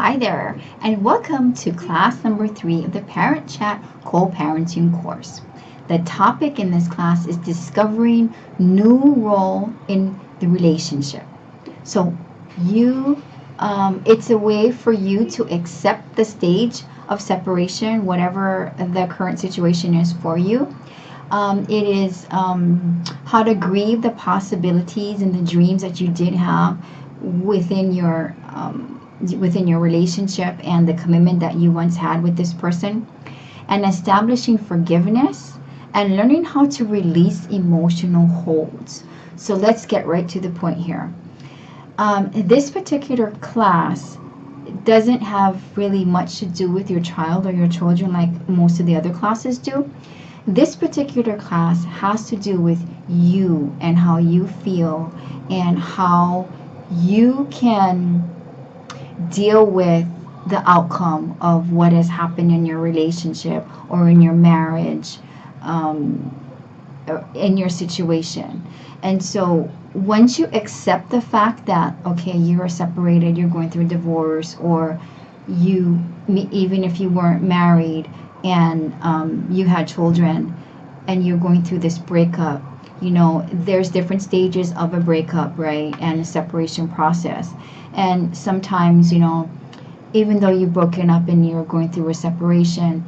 Hi there, and welcome to class number 3 of the Parent Chat Co-Parenting course. The topic in this class is discovering new role in the relationship. So it's a way for you to accept the stage of separation, whatever the current situation is for you. It is how to grieve the possibilities and the dreams that you did have within your relationship and the commitment that you once had with this person, and establishing forgiveness and learning how to release emotional holds. So let's get right to the point here. This particular class doesn't have really much to do with your child or your children like most of the other classes do. This particular class has to do with you and how you feel and how you can deal with the outcome of what has happened in your relationship or in your marriage, or in your situation. And so once you accept the fact that, okay, you are separated, you're going through a divorce, or even if you weren't married and you had children and you're going through this breakup, there's different stages of a breakup, right? And a separation process. And sometimes, even though you've broken up and you're going through a separation,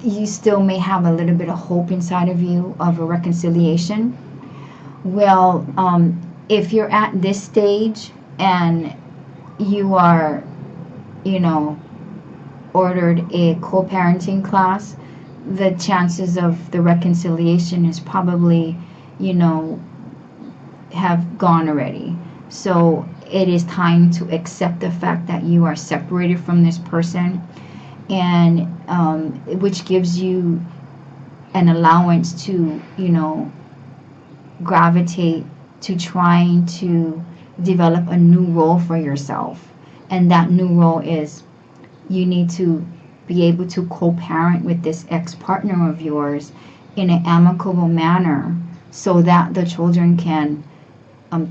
you still may have a little bit of hope inside of you of a reconciliation. Well, if you're at this stage and you are, ordered a co-parenting class, the chances of the reconciliation is probably, have gone already. So it is time to accept the fact that you are separated from this person, and which gives you an allowance to, gravitate to trying to develop a new role for yourself. And that new role is you need to be able to co-parent with this ex-partner of yours in an amicable manner so that the children can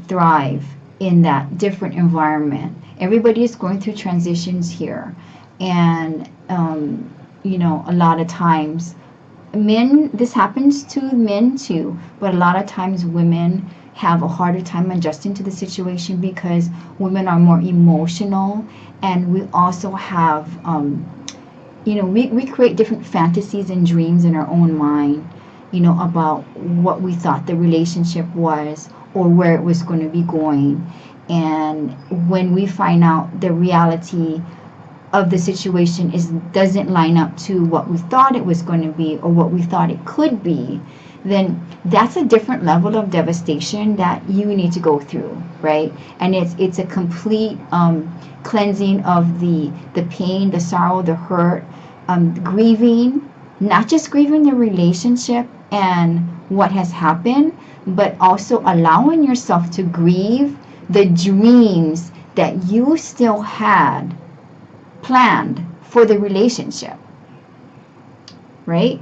thrive in that different environment. Everybody is going through transitions here, and a lot of times this happens to men too, but a lot of times women have a harder time adjusting to the situation because women are more emotional, and we also have we create different fantasies and dreams in our own mind, about what we thought the relationship was or where it was going to be going. And when we find out the reality of the situation doesn't line up to what we thought it was going to be or what we thought it could be, then that's a different level of devastation that you need to go through, right? And it's a complete cleansing of the pain, the sorrow, the hurt, grieving, not just grieving the relationship and what has happened, but also allowing yourself to grieve the dreams that you still had planned for the relationship, right?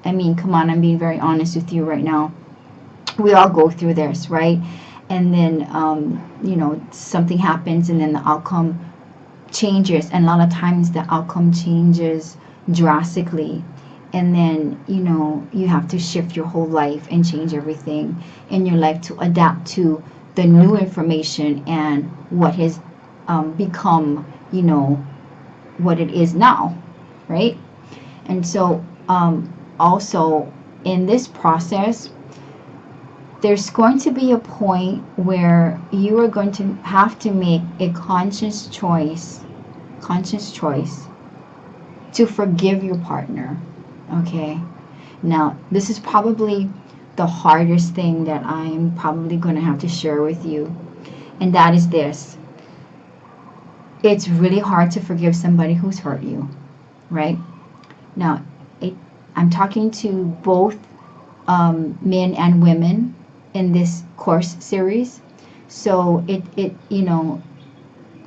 I mean, come on, I'm being very honest with you right now. We all go through this, right? And then, something happens and then the outcome changes. And a lot of times the outcome changes drastically. And then, you have to shift your whole life and change everything in your life to adapt to the new information and what has become, what it is now, right? And so also in this process, there's going to be a point where you are going to have to make a conscious choice to forgive your partner. Okay, now this is probably the hardest thing that I'm probably going to have to share with you, and that is this: it's really hard to forgive somebody who's hurt you, right? Now, I'm talking to both men and women in this course series. So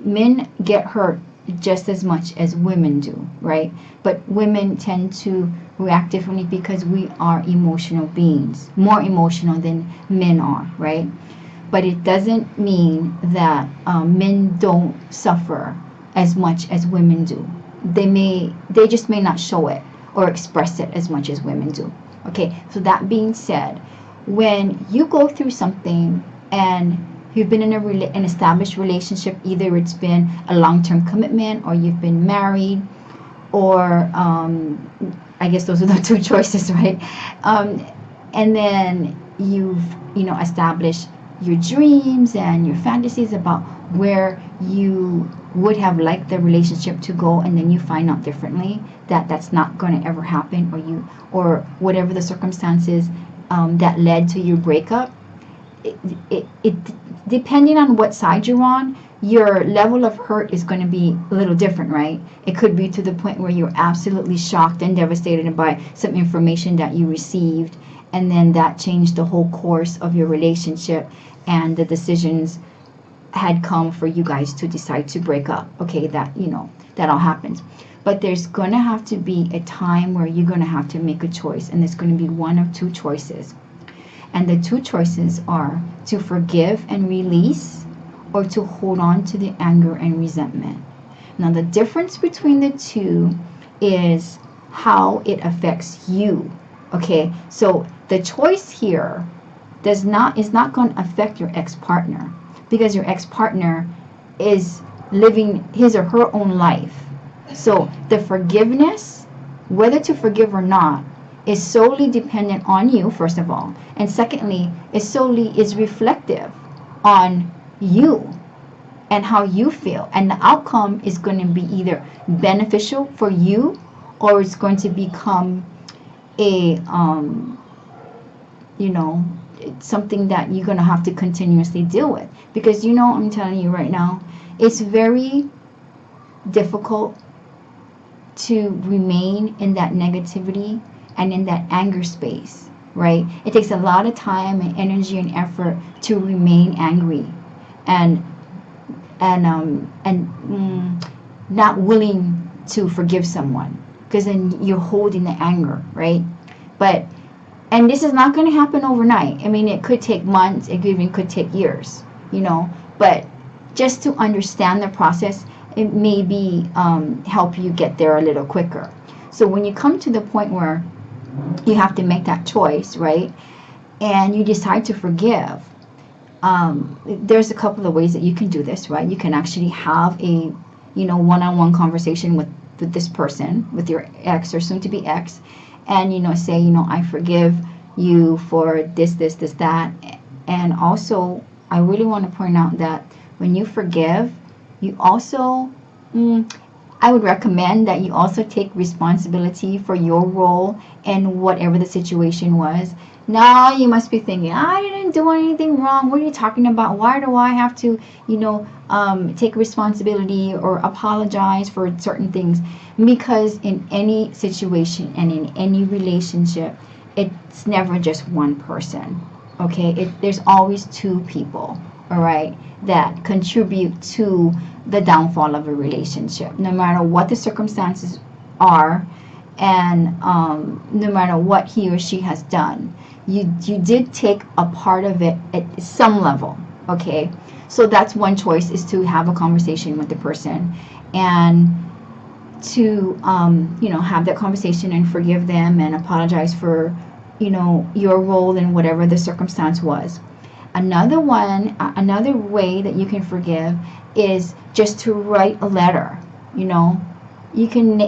men get hurt just as much as women do, right? But women tend to react differently because we are emotional beings, more emotional than men are, right? But it doesn't mean that men don't suffer as much as women do. They just may not show it or express it as much as women do. Okay, so that being said, when you go through something and you've been in an established relationship, either it's been a long-term commitment or you've been married, or I guess those are the two choices, right? And then you've established your dreams and your fantasies about where you would have liked the relationship to go, and then you find out differently that that's not going to ever happen, or whatever the circumstances that led to your breakup. It depending on what side you're on, your level of hurt is going to be a little different, right? It could be to the point where you're absolutely shocked and devastated by some information that you received, and then that changed the whole course of your relationship, and the decisions had come for you guys to decide to break up. Okay, that all happens. But there's going to have to be a time where you're going to have to make a choice, and it's going to be one of two choices. And the two choices are to forgive and release, or to hold on to the anger and resentment. Now, the difference between the two is how it affects you. Okay, so the choice here is not going to affect your ex-partner, because your ex-partner is living his or her own life. So the forgiveness, whether to forgive or not, is solely dependent on you, first of all, and secondly, is reflective on you and how you feel, and the outcome is going to be either beneficial for you, or it's going to become a it's something that you're going to have to continuously deal with, because I'm telling you right now, it's very difficult to remain in that negativity and in that anger space, right? It takes a lot of time and energy and effort to remain angry and not willing to forgive someone, because then you're holding the anger, right? And this is not going to happen overnight. I mean, it could take months, it even could take years, but just to understand the process, it may be help you get there a little quicker. So when you come to the point where you have to make that choice, right, and you decide to forgive, there's a couple of ways that you can do this, right? You can actually have a one-on-one conversation with this person, with your ex or soon to be ex, and say, I forgive you for this, that. And also, I really want to point out that when you forgive, you also I would recommend that you also take responsibility for your role in whatever the situation was. Now you must be thinking, I didn't do anything wrong. What are you talking about? Why do I have to, take responsibility or apologize for certain things? Because in any situation and in any relationship, it's never just one person. Okay, there's always two people, all right, that contribute to the downfall of a relationship, no matter what the circumstances are, and no matter what he or she has done. You did take a part of it at some level, okay? So that's one choice, is to have a conversation with the person and to have that conversation and forgive them and apologize for your role in whatever the circumstance was. Another way that you can forgive is just to write a letter. You can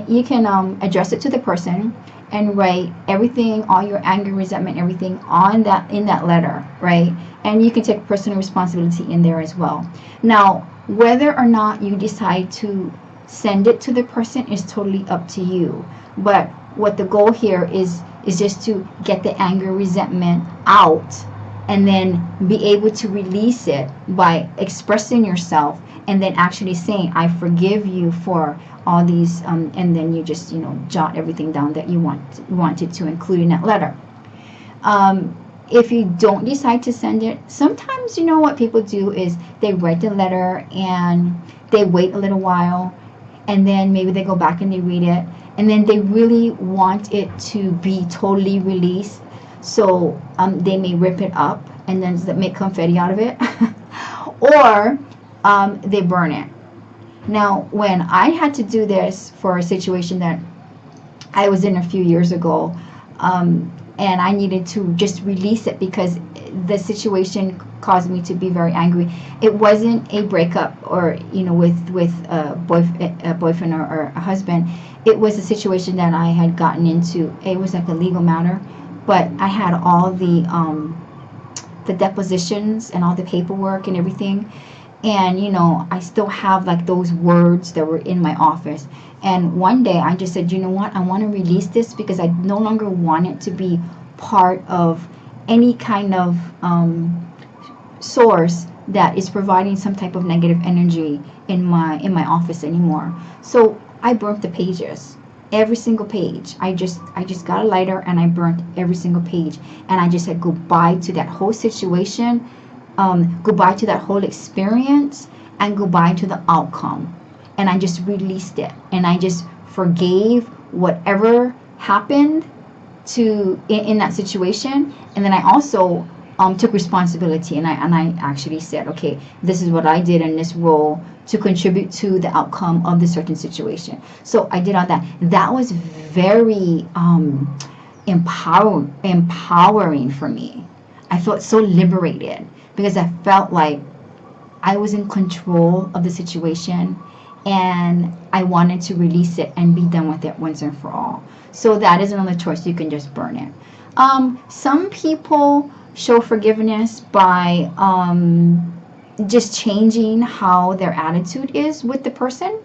address it to the person and write everything, all your anger, resentment, everything in that letter, right? And you can take personal responsibility in there as well. Now, whether or not you decide to send it to the person is totally up to you. But what the goal here is just to get the anger, resentment out, and then be able to release it by expressing yourself, and then actually saying, I forgive you for all these, and then you just jot everything down that you wanted to include in that letter. If you don't decide to send it, sometimes what people do is they write the letter and they wait a little while, and then maybe they go back and they read it, and then they really want it to be totally released, so they may rip it up and then make confetti out of it or they burn it. Now, when I had to do this for a situation that I was in a few years ago, and I needed to just release it because the situation caused me to be very angry. It wasn't a breakup or with a boyfriend or a husband. It was a situation that I had gotten into. It was like a legal matter, but I had all the depositions and all the paperwork and everything, and I still have like those words that were in my office. And one day I just said, you know what, I want to release this because I no longer want it to be part of any kind of source that is providing some type of negative energy in my office anymore. So I burnt the pages, every single page. I just got a lighter and I burnt every single page, and I just said goodbye to that whole situation, goodbye to that whole experience, and goodbye to the outcome. And I just released it, and I just forgave whatever happened in that situation. And then I also took responsibility, and I actually said, okay, this is what I did in this role to contribute to the outcome of the certain situation. So I did all that. That was very empowering for me. I felt so liberated because I felt like I was in control of the situation, and I wanted to release it and be done with it once and for all. So that is another choice. You can just burn it. Some people show forgiveness by just changing how their attitude is with the person.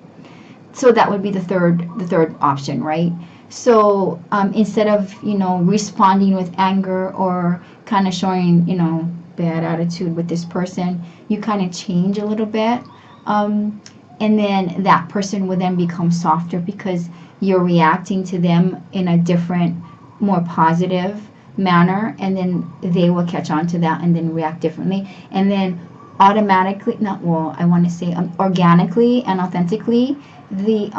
So that would be the third option, right? So instead of responding with anger or kind of showing bad attitude with this person, you kind of change a little bit, and then that person will then become softer because you're reacting to them in a different, more positive manner, and then they will catch on to that and then react differently, and then automatically, not well, I want to say organically and authentically, the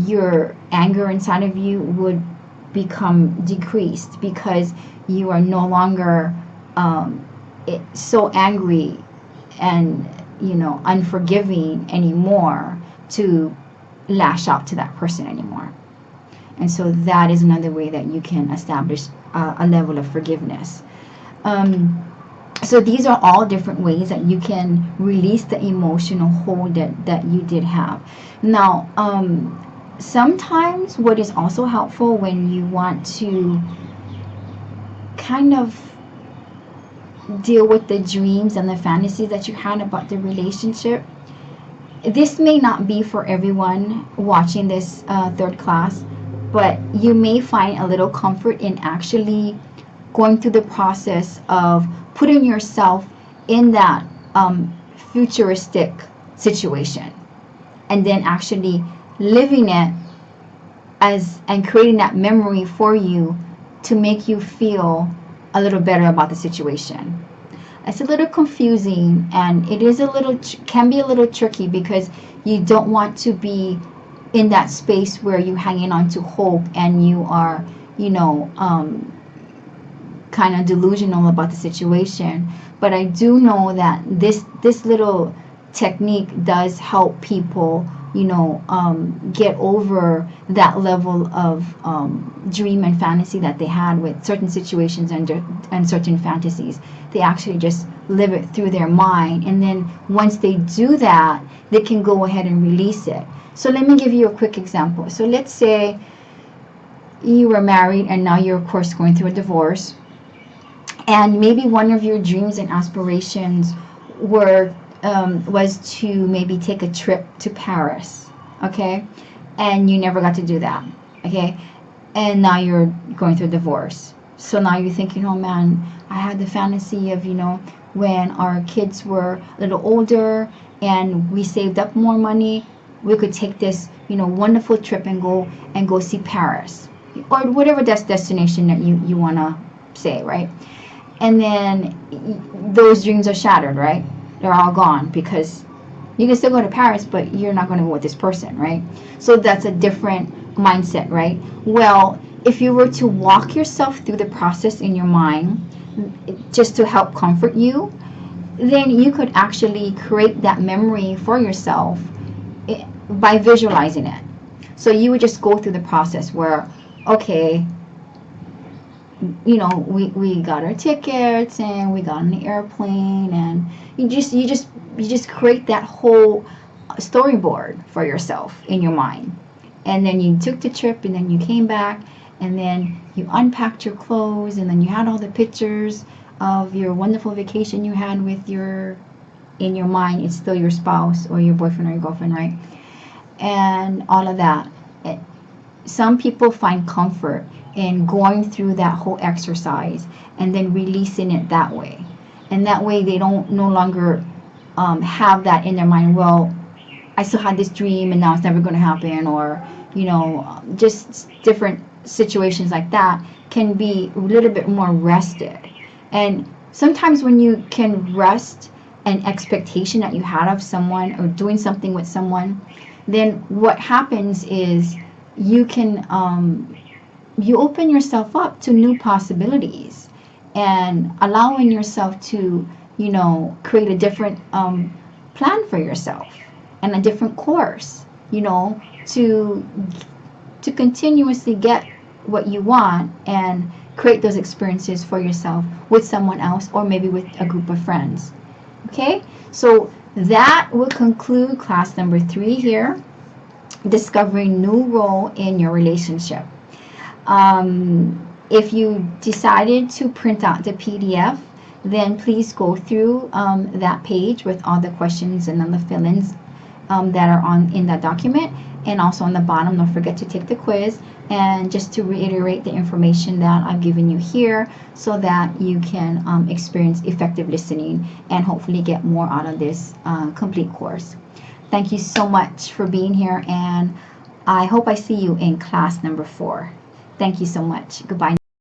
your anger inside of you would become decreased because you are no longer so angry and unforgiving anymore to lash out to that person anymore. And so that is another way that you can establish a level of forgiveness. So these are all different ways that you can release the emotional hold that you did have. Now, sometimes what is also helpful when you want to kind of deal with the dreams and the fantasies that you had about the relationship. This may not be for everyone watching this third class, but you may find a little comfort in actually going through the process of putting yourself in that futuristic situation, and then actually living it as and creating that memory for you to make you feel a little better about the situation. It's a little confusing, and it is can be a little tricky because you don't want to be in that space where you're hanging on to hope and you are, kind of delusional about the situation. But I do know that this little technique does help people, get over that level of dream and fantasy that they had with certain situations and certain fantasies. They actually just live it through their mind, and then once they do that, they can go ahead and release it. So let me give you a quick example. So let's say you were married and now you're of course going through a divorce, and maybe one of your dreams and aspirations was to maybe take a trip to Paris, okay? And you never got to do that, okay? And now you're going through a divorce. So now you're thinking, oh man, I had the fantasy of, when our kids were a little older and we saved up more money, we could take this, wonderful trip and go see Paris or whatever destination that you want to say, right? And then those dreams are shattered, right? They're all gone because you can still go to Paris, but you're not going to go with this person, right? So that's a different mindset, right? Well, if you were to walk yourself through the process in your mind just to help comfort you, then you could actually create that memory for yourself by visualizing it. So you would just go through the process where, okay, we got our tickets and we got on the airplane, and you just create that whole storyboard for yourself in your mind. And then you took the trip, and then you came back, and then you unpacked your clothes, and then you had all the pictures of your wonderful vacation you had with your, in your mind it's still your spouse or your boyfriend or your girlfriend, right? And all of that. Some people find comfort in going through that whole exercise and then releasing it that way. And that way they don't no longer have that in their mind. Well, I still had this dream and now it's never going to happen, or just different situations like that can be a little bit more rested. And sometimes when you can rest an expectation that you had of someone or doing something with someone, then what happens is you can you open yourself up to new possibilities and allowing yourself to create a different plan for yourself and a different course, to continuously get what you want and create those experiences for yourself with someone else or maybe with a group of friends. Okay, so that will conclude class number 3 here, discovering new role in your relationship. If you decided to print out the PDF, then please go through that page with all the questions and then the fill-ins that are on in that document, and also on the bottom don't forget to take the quiz, and just to reiterate the information that I've given you here so that you can experience effective listening and hopefully get more out of this complete course. Thank you so much for being here, and I hope I see you in class number 4. Thank you so much. Goodbye.